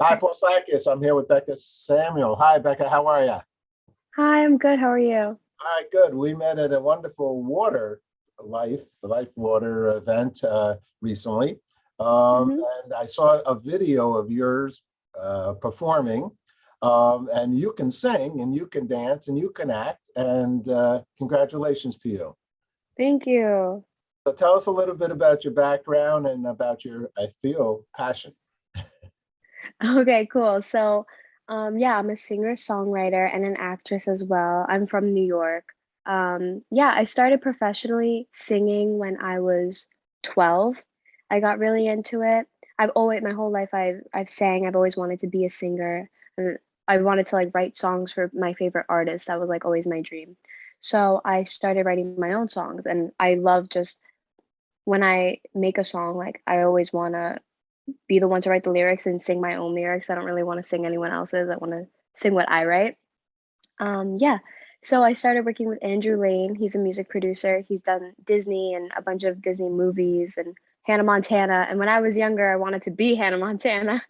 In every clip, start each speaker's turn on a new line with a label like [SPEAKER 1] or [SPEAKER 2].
[SPEAKER 1] Hi, Paul Sakis. I'm here with Bekah Samuel. Hi, Bekah. How are you?
[SPEAKER 2] Hi, I'm good. How are you?
[SPEAKER 1] All right, good. We met at a wonderful life water event recently.
[SPEAKER 2] hmm
[SPEAKER 1] And I saw a video of yours performing. And you can sing and you can dance and you can act. And congratulations to you.
[SPEAKER 2] Thank you.
[SPEAKER 1] So tell us a little bit about your background and about your, I feel, passion.
[SPEAKER 2] Okay, cool. Yeah, I'm a singer-songwriter and an actress as well. I'm from New York. Yeah, I started professionally singing when I was 12. I got really into it. My whole life I've sang. I've always wanted to be a singer, and I wanted to like write songs for my favorite artists. That was like always my dream. So I started writing my own songs, and I love just when I make a song, like I always want to be the one to write the lyrics and sing my own lyrics. I don't really want to sing anyone else's. I want to sing what I write. Yeah. So I started working with Andrew Lane. He's a music producer. He's done Disney and a bunch of Disney movies and Hannah Montana. And when I was younger, I wanted to be Hannah Montana.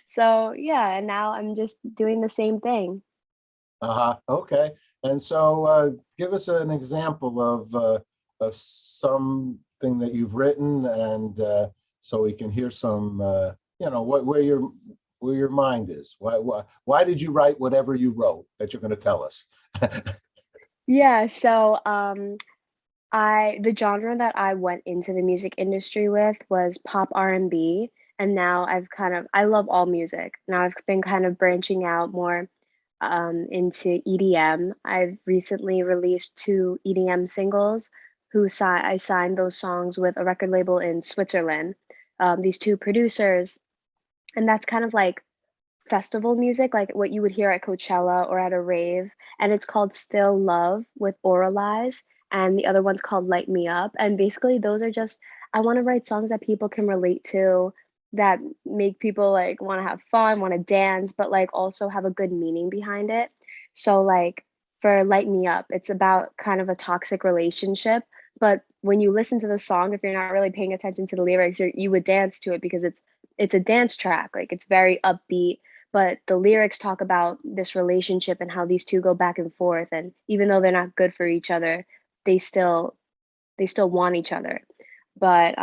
[SPEAKER 2] So yeah, and now I'm just doing the same thing.
[SPEAKER 1] Uh-huh. Okay. And so give us an example of something that you've written and so we can hear some where your mind is. Why did you write whatever you wrote that you're going to tell us?
[SPEAKER 2] Yeah, so I the genre that I went into the music industry with was pop R&B, and now I love all music. Now I've been kind of branching out more into EDM. I've recently released two EDM singles I signed those songs with a record label in Switzerland. These two producers, and that's kind of like festival music, like what you would hear at Coachella or at a rave. And it's called Still Love with Oralize. And the other one's called Light Me Up. And basically, those are just, I want to write songs that people can relate to, that make people like want to have fun, want to dance, but like also have a good meaning behind it. So, like for Light Me Up, it's about kind of a toxic relationship. But when you listen to the song, if you're not really paying attention to the lyrics, you would dance to it because it's a dance track. Like it's very upbeat, but the lyrics talk about this relationship and how these two go back and forth, and even though they're not good for each other, they still they still want each other. But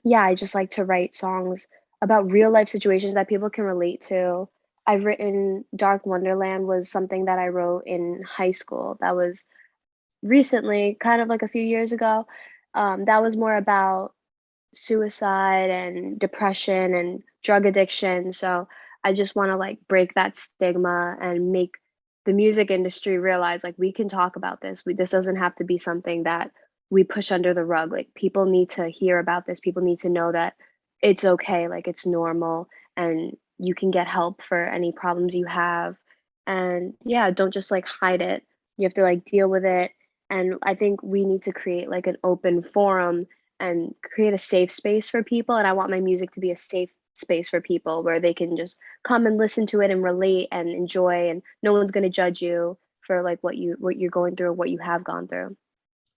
[SPEAKER 2] yeah, I just like to write songs about real life situations that people can relate to. I've written Dark Wonderland was something that I wrote in high school. That was recently, kind of like a few years ago. That was more about suicide and depression and drug addiction. So I just want to like break that stigma and make the music industry realize like we can talk about this. This doesn't have to be something that we push under the rug. Like people need to hear about this. People need to know that it's okay, like it's normal, and you can get help for any problems you have. And yeah, don't just like hide it. You have to like deal with it. And I think we need to create like an open forum and create a safe space for people. And I want my music to be a safe space for people where they can just come and listen to it and relate and enjoy, and no one's going to judge you for like what you're going through or what you have gone through.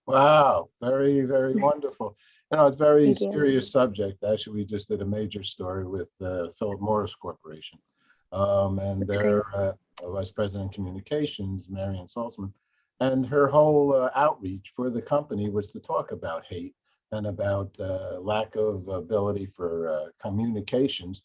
[SPEAKER 1] Wow, very, very wonderful. It's a very
[SPEAKER 2] Thank you.
[SPEAKER 1] serious subject. Actually, we just did a major story with Philip Morris Corporation, and
[SPEAKER 2] That's great.
[SPEAKER 1] their Vice President of Communications, Marian Salzman, and her whole outreach for the company was to talk about hate and about lack of ability for communications.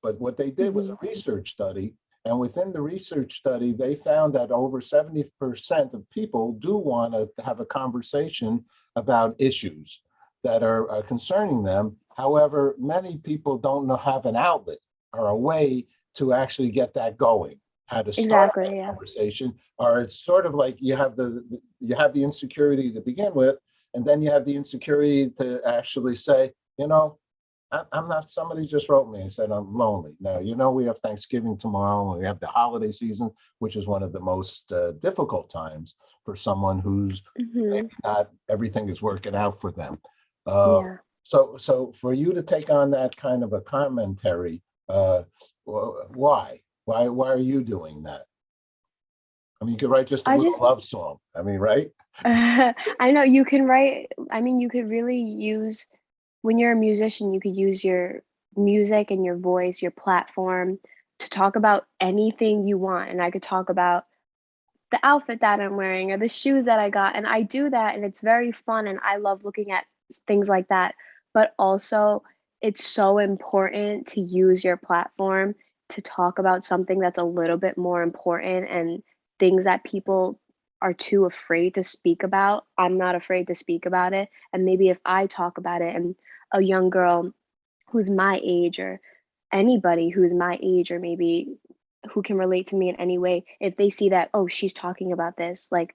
[SPEAKER 1] But what they did was
[SPEAKER 2] hmm
[SPEAKER 1] a research study. And within the research study, they found that over 70% of people do want to have a conversation about issues that are concerning them. However, many people don't know have an outlet or a way to actually get that going, how to start that
[SPEAKER 2] Exactly. Yeah.
[SPEAKER 1] conversation. Or it's sort of like you have the insecurity to begin with, and then you have the insecurity to actually say, I'm not, somebody just wrote me and said, I'm lonely. Now, we have Thanksgiving tomorrow and we have the holiday season, which is one of the most difficult times for someone who's maybe
[SPEAKER 2] hmm
[SPEAKER 1] not everything is working out for them. Uh,
[SPEAKER 2] Yeah.
[SPEAKER 1] so for you to take on that kind of a commentary, why? Why are you doing that? I mean, you could write just a
[SPEAKER 2] I
[SPEAKER 1] little
[SPEAKER 2] just
[SPEAKER 1] love song. I mean, right?
[SPEAKER 2] I know you can write. I mean, you could really use when you're a musician, you could use music and your voice, your platform to talk about anything you want. And I could talk about the outfit that I'm wearing or the shoes that I got. And I do that and it's very fun and I love looking at things like that. But also, it's so important to use your platform to talk about something that's a little bit more important and things that people are too afraid to speak about. I'm not afraid to speak about it. And maybe if I talk about it and a young girl who's my age or anybody who's my age or maybe who can relate to me in any way, if they see that, oh, she's talking about this, like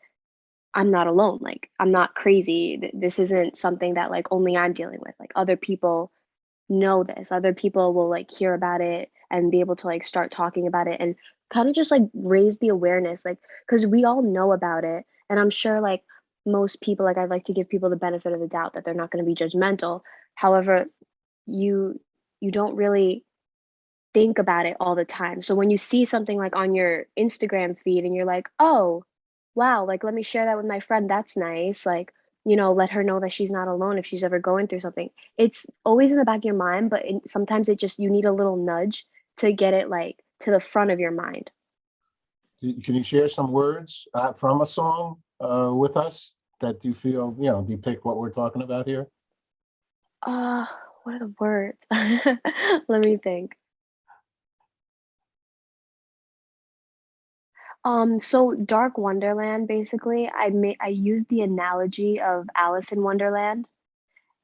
[SPEAKER 2] I'm not alone. Like I'm not crazy. This isn't something that like only I'm dealing with. Like other people know this. Other people will like hear about it and be able to like start talking about it and kind of just like raise the awareness. Like, because we all know about it. And I'm sure like most people, like I'd like to give people the benefit of the doubt that they're not going to be judgmental. However, you you don't really think about it all the time. So when you see something like on your Instagram feed and you're like, "Oh, wow, like let me share that with my friend. That's nice." Like, let her know that she's not alone if she's ever going through something. It's always in the back of your mind, but sometimes it just you need a little nudge to get it like to the front of your mind.
[SPEAKER 1] Can you share some words from a song with us that you feel, depict what we're talking about here?
[SPEAKER 2] Uh, what are the words? Let me think. So Dark Wonderland, basically, I used the analogy of Alice in Wonderland,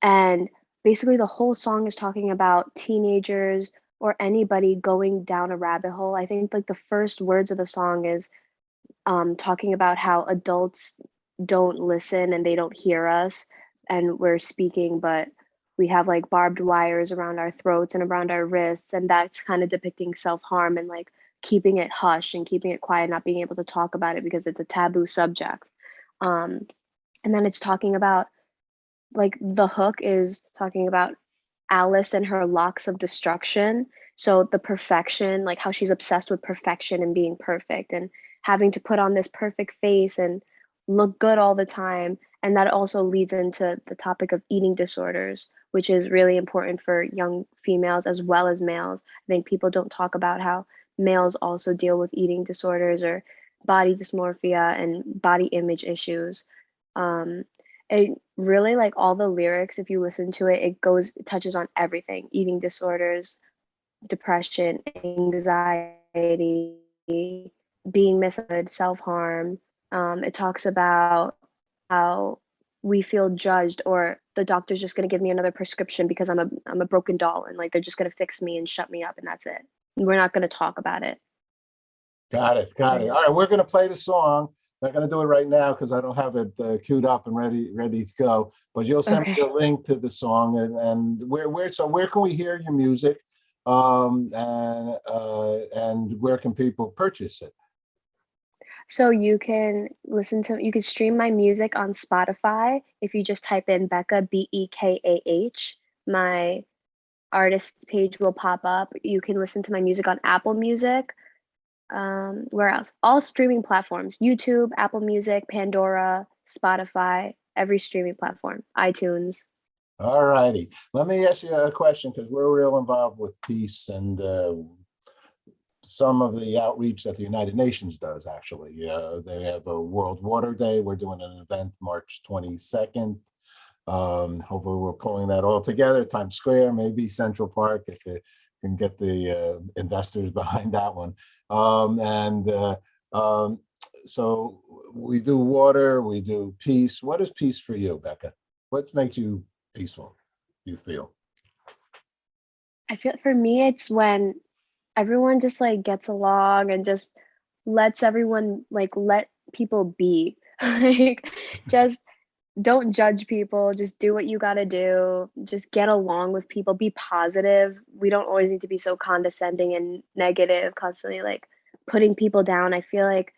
[SPEAKER 2] and basically the whole song is talking about teenagers or anybody going down a rabbit hole. I think like the first words of the song is talking about how adults don't listen and they don't hear us, and we're speaking, but we have like barbed wires around our throats and around our wrists, and that's kind of depicting self harm and like keeping it hush and keeping it quiet, not being able to talk about it because it's a taboo subject. Um, and then it's talking about like the hook is talking about Alice and her locks of destruction. So the perfection, like how she's obsessed with perfection and being perfect and having to put on this perfect face and look good all the time. And that also leads into the topic of eating disorders, which is really important for young females as well as males. I think people don't talk about how males also deal with eating disorders or body dysmorphia and body image issues. Um, it really like all the lyrics, if you listen to it, it touches on everything: eating disorders, depression, anxiety, being misunderstood, self-harm. It talks about how we feel judged or the doctor's just going to give me another prescription because I'm a broken doll and like they're just going to fix me and shut me up and that's it. We're not going to talk about it.
[SPEAKER 1] Got it. Got it.
[SPEAKER 2] Yeah.
[SPEAKER 1] All right, we're going to play the song. Not going to do it right now because I don't have it queued up and ready to go. But you'll send me a
[SPEAKER 2] Okay.
[SPEAKER 1] link to the song and where can we hear your music, and where can people purchase it?
[SPEAKER 2] So you can stream my music on Spotify if you just type in Bekah, Bekah. My artist page will pop up. You can listen to my music on Apple Music. Where else? All streaming platforms: YouTube, Apple Music, Pandora, Spotify, every streaming platform, iTunes.
[SPEAKER 1] All righty. Let me ask you a question because we're real involved with peace and some of the outreach that the United Nations does, actually. They have a World Water Day. We're doing an event March 22nd. Hopefully we're pulling that all together, Times Square, maybe Central Park, if it can get the investors behind that one. And um, so we do water, we do peace. What is peace for you, Bekah? What makes you peaceful, you feel?
[SPEAKER 2] I feel for me, it's when everyone just like gets along and just lets everyone like let people be. Like just don't judge people, just do what you got to do, just get along with people, be positive. We don't always need to be so condescending and negative, constantly like putting people down. I feel like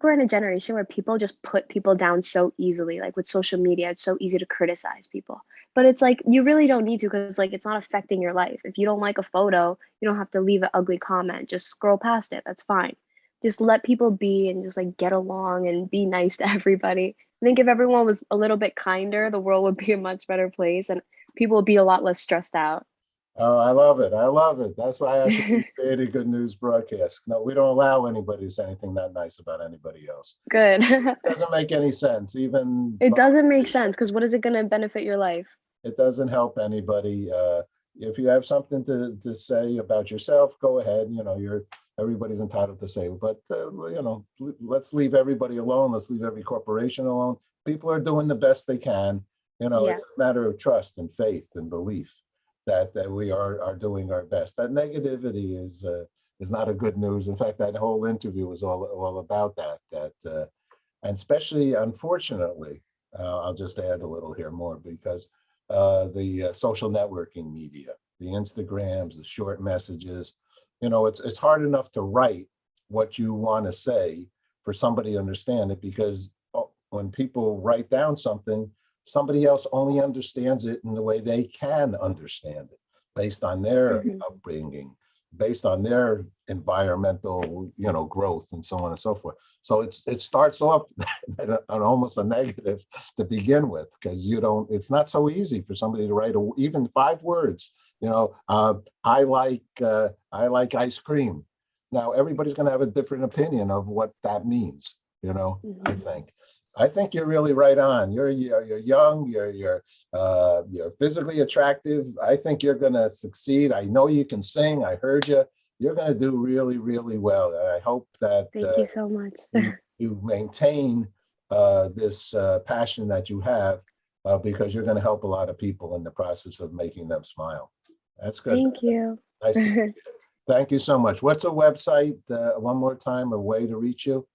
[SPEAKER 2] we're in a generation where people just put people down so easily. Like with social media, it's so easy to criticize people. But it's like you really don't need to because like it's not affecting your life. If you don't like a photo, you don't have to leave an ugly comment. Just scroll past it. That's fine. Just let people be and just like get along and be nice to everybody. I think if everyone was a little bit kinder, the world would be a much better place and people would be a lot less stressed out.
[SPEAKER 1] Oh, I love it. I love it. That's why I think we created Good News Broadcast. No, we don't allow anybody to say anything not nice about anybody else.
[SPEAKER 2] Good.
[SPEAKER 1] Doesn't make any sense. Even
[SPEAKER 2] It doesn't make sense
[SPEAKER 1] politicians,
[SPEAKER 2] because what is it going to benefit your life?
[SPEAKER 1] it doesn't help anybody. If you have something to say about yourself, go ahead. You know, everybody's entitled to say, but you know, let's leave everybody alone. Let's leave every corporation alone. People are doing the best they can. You know,
[SPEAKER 2] Yeah.
[SPEAKER 1] it's a matter of trust and faith and belief that we are doing our best. That negativity is not a good news. In fact, that whole interview was all about that. And especially, unfortunately, I'll just add a little here more because the social networking media, the Instagrams, the short messages, you know, it's hard enough to write what you want to say for somebody to understand it because when people write down something, somebody else only understands it in the way they can understand it based on their
[SPEAKER 2] Hmm.
[SPEAKER 1] upbringing, based on their environmental, you know, growth and so on and so forth. So it starts off on almost a negative to begin with because you don't. It's not so easy for somebody to write even 5 words. You know, I like ice cream. Now everybody's going to have a different opinion of what that means. You know, I
[SPEAKER 2] Hmm.
[SPEAKER 1] think. I think you're really right on. You're young. You're physically attractive. I think you're going to succeed. I know you can sing. I heard you. You're going to do really, really well. And I hope that
[SPEAKER 2] Thank you so much.
[SPEAKER 1] you maintain this passion that you have because you're going to help a lot of people in the process of making them smile. That's good.
[SPEAKER 2] Thank you.
[SPEAKER 1] Nice. Thank you so much. What's a website? One more time, a way to reach you?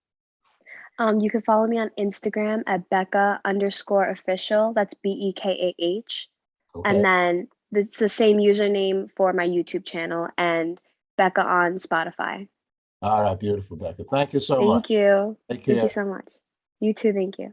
[SPEAKER 2] You can follow me on Instagram at Bekah_official. That's BEKAH.
[SPEAKER 1] Okay.
[SPEAKER 2] And then it's the same username for my YouTube channel and Bekah on Spotify.
[SPEAKER 1] All right. Beautiful, Bekah. Thank you so much.
[SPEAKER 2] Thank you.
[SPEAKER 1] Take
[SPEAKER 2] Thank you
[SPEAKER 1] care.
[SPEAKER 2] so much. You too. Thank you.